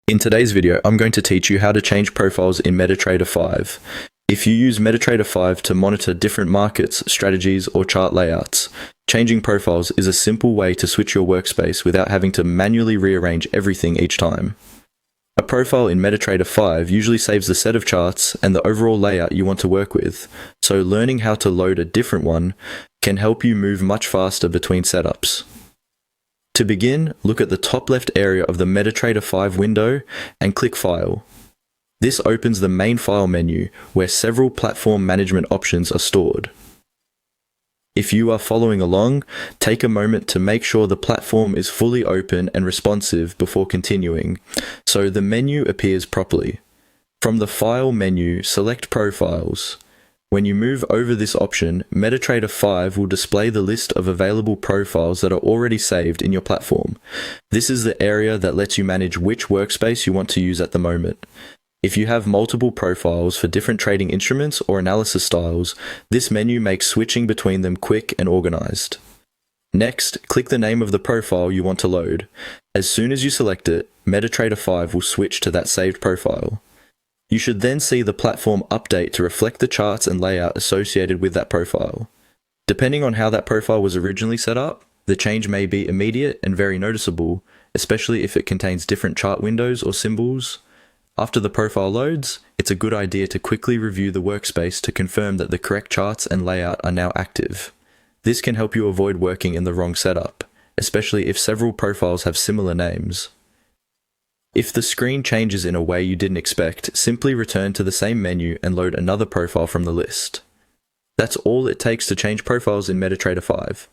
In today's video, I'm going to teach you how to change profiles in MetaTrader 5. If you use MetaTrader 5 to monitor different markets, strategies, or chart layouts, changing profiles is a simple way to switch your workspace without having to manually rearrange everything each time. A profile in MetaTrader 5 usually saves the set of charts and the overall layout you want to work with, so learning how to load a different one can help you move much faster between setups. To begin, look at the top left area of the MetaTrader 5 window and click File. This opens the main file menu where several platform management options are stored. If you are following along, take a moment to make sure the platform is fully open and responsive before continuing, so the menu appears properly. From the File menu, select Profiles. When you move over this option, MetaTrader 5 will display the list of available profiles that are already saved in your platform. This is the area that lets you manage which workspace you want to use at the moment. If you have multiple profiles for different trading instruments or analysis styles, this menu makes switching between them quick and organized. Next, click the name of the profile you want to load. As soon as you select it, MetaTrader 5 will switch to that saved profile. You should then see the platform update to reflect the charts and layout associated with that profile. Depending on how that profile was originally set up, the change may be immediate and very noticeable, especially if it contains different chart windows or symbols. After the profile loads, it's a good idea to quickly review the workspace to confirm that the correct charts and layout are now active. This can help you avoid working in the wrong setup, especially if several profiles have similar names. If the screen changes in a way you didn't expect, simply return to the same menu and load another profile from the list. That's all it takes to change profiles in MetaTrader 5.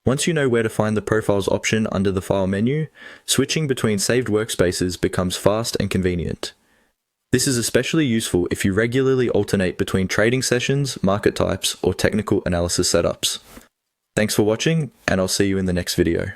Once you know where to find the Profiles option under the File menu, switching between saved workspaces becomes fast and convenient. This is especially useful if you regularly alternate between trading sessions, market types, or technical analysis setups. Thanks for watching, and I'll see you in the next video.